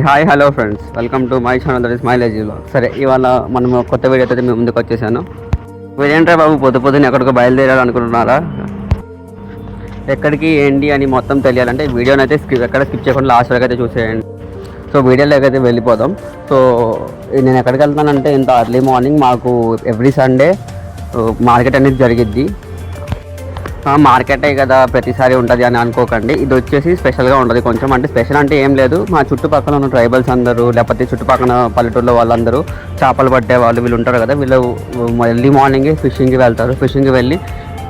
Hi hello friends, welcome to my channel that is my lazy vlog. సరే, ఇవాళ మనం కొత్త వీడియో అయితే మేము ముందుకు వచ్చేసాను. వీరేంట్రా బాబు పొద్దున ఎక్కడికో బయలుదేరాలనుకుంటున్నారా? ఎక్కడికి ఏంటి అని మొత్తం తెలియాలంటే వీడియోని అయితే ఎక్కడ స్కిప్ చేయకుండా లాస్ట్ వరకు అయితే చూసేయండి. సో వీడియోలోకి అయితే వెళ్ళిపోదాం. సో నేను ఎక్కడికి వెళ్తానంటే ఇంత అర్లీ మార్నింగ్ మాకు ఎవ్రీ సండే మార్కెట్ అనేది జరిగిద్ది. మార్కెటే కదా ప్రతిసారి ఉంటుంది అని అనుకోకండి. ఇది వచ్చేసి స్పెషల్గా ఉంటుంది కొంచెం. అంటే స్పెషల్ అంటే ఏం లేదు, మా చుట్టుపక్కల ఉన్న ట్రైబల్స్ అందరూ లేకపోతే చుట్టుపక్కల పల్లెటూరులో వాళ్ళందరూ చేపలు పట్టే వాళ్ళు వీళ్ళు ఉంటారు కదా, వీళ్ళు ఎర్లీ మార్నింగే ఫిషింగ్కి వెళ్తారు. ఫిషింగ్కి వెళ్ళి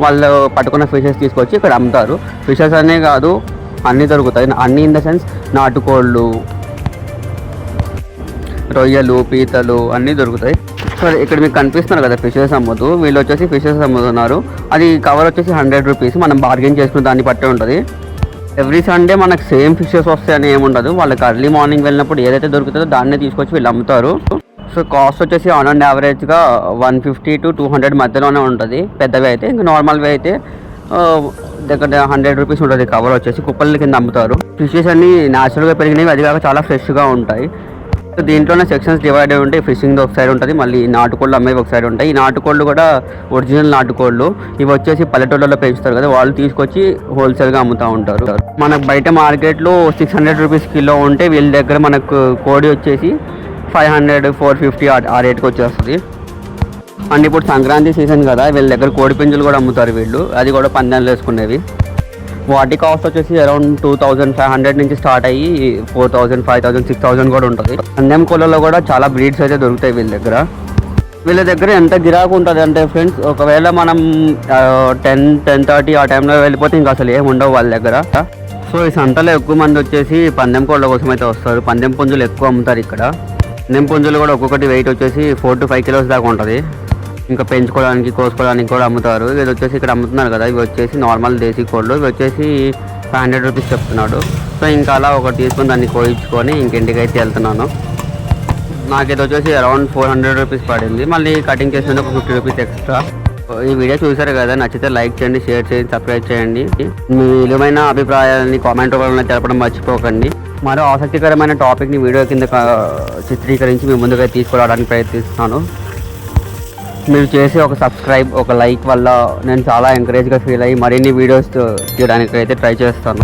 వాళ్ళు పట్టుకున్న ఫిషెస్ తీసుకొచ్చి ఇక్కడ అమ్ముతారు. ఫిషెస్ అనే కాదు, అన్నీ దొరుకుతాయి. అన్నీ ఇన్ ద సెన్స్ నాటుకోళ్ళు, రొయ్యలు, పీతలు అన్నీ దొరుకుతాయి. సో ఇక్కడ మీకు కనిపిస్తున్నారు కదా ఫిషెస్ అమ్ముతూ, వీళ్ళు వచ్చేసి ఫిషెస్ అమ్ముతున్నారు. అది కవర్ వచ్చేసి 100 రూపీస్. మనం బార్గెన్ చేసుకున్న దాన్ని బట్టే ఉంటుంది. ఎవ్రీ సండే మనకు సేమ్ ఫిషెస్ వస్తాయని ఏముండదు. వాళ్ళకి అర్లీ మార్నింగ్ వెళ్ళినప్పుడు ఏదైతే దొరుకుతుందో దాన్నే తీసుకొచ్చి వీళ్ళు అమ్ముతారు. సో కాస్ట్ వచ్చేసి ఆన్ అండ్ యావరేజ్గా 150 to 200 మధ్యలోనే ఉంటుంది. పెద్దవి అయితే, ఇంకా నార్మల్వి అయితే దగ్గర 100 రూపీస్ ఉంటుంది. కవర్ వచ్చేసి కుప్పల కింద అమ్ముతారు. ఫిషెస్ అన్నీ న్యాచురల్గా పెరిగినవి, అది కాక చాలా ఫ్రెష్గా ఉంటాయి. సో దీంట్లోనే సెక్షన్స్ డివైడ్ అయి ఉంటాయి. ఫిషింగ్ ఒక సైడ్ ఉంటుంది, మళ్ళీ నాటుకోళ్ళు అమ్మేవి ఒక సైడ్ ఉంటాయి. ఈ నాటుకోళ్ళు కూడా ఒరిజినల్ నాటుకోళ్ళు. ఇవి వచ్చేసి పల్లెటూళ్ళలో పెంచుతారు కదా, వాళ్ళు తీసుకొచ్చి హోల్సేల్గా అమ్ముతూ ఉంటారు. మనకు బయట మార్కెట్లో 600 రూపీస్ కిలో ఉంటే వీళ్ళ దగ్గర మనకు కోడి వచ్చేసి 500, 450 ఆ రేట్కి వచ్చేస్తుంది. అండ్ ఇప్పుడు సంక్రాంతి సీజన్ కదా, వీళ్ళ దగ్గర కోడి పుంజులు కూడా అమ్ముతారు వీళ్ళు. అది కూడా పందాలు వేసుకునేవి. వాటి కాస్ట్ వచ్చేసి అరౌండ్ 2500 నుంచి స్టార్ట్ అయ్యి 4000, 5000, 6000 కూడా ఉంటుంది. పందెం కోళ్ళలో కూడా చాలా బ్రీడ్స్ అయితే దొరుకుతాయి వీళ్ళ దగ్గర. వీళ్ళ దగ్గర ఎంత గిరాకు ఉంటుంది అంటే ఫ్రెండ్స్, ఒకవేళ మనం 10-10:30 ఆ టైంలో వెళ్ళిపోతే ఇంకా అసలు ఏమి ఉండవు వాళ్ళ దగ్గర. సో ఈ సంతలో ఎక్కువ మంది వచ్చేసి పందెం కోళ్ళ కోసం అయితే వస్తారు. పందెం పుంజులు ఎక్కువ అమ్ముతారు ఇక్కడ. పందెం పుంజులు కూడా ఒక్కొక్కటి వెయిట్ వచ్చేసి 4 to 5 కిలోస్ దాకా ఉంటుంది. ఇంకా పెంచుకోవడానికి, కోసుకోవడానికి కూడా అమ్ముతారు. ఇది వచ్చేసి ఇక్కడ అమ్ముతున్నారు కదా, ఇవి వచ్చేసి నార్మల్ దేశీ కోళ్ళు. ఇవి వచ్చేసి 500 రూపీస్ చెప్తున్నాడు. సో ఇంకా అలా ఒకటి తీసుకొని దాన్ని కోయించుకొని ఇంటికి అయితే వెళ్తున్నాను. నాకు ఇది వచ్చేసి అరౌండ్ 400 రూపీస్ పడింది. మళ్ళీ కటింగ్ చేసినందుకు 50 రూపీస్ ఎక్స్ట్రా. ఈ వీడియో చూసారు కదా, నచ్చితే లైక్ చేయండి, షేర్ చేయండి, సబ్స్క్రైబ్ చేయండి. మీ విలువైన అభిప్రాయాలని కామెంట్ రూపంలో తెలపడం మర్చిపోకండి. మరో ఆసక్తికరమైన టాపిక్ని వీడియో కింద చిత్రీకరించి మీ ముందుగా తీసుకురావడానికి ప్రయత్నిస్తున్నాను. మీరు చేసే ఒక సబ్స్క్రైబ్, ఒక లైక్ వల్ల నేను చాలా ఎంకరేజ్గా ఫీల్ అయ్యి మరిన్ని వీడియోస్ తీయడానికి అయితే ట్రై చేస్తాను.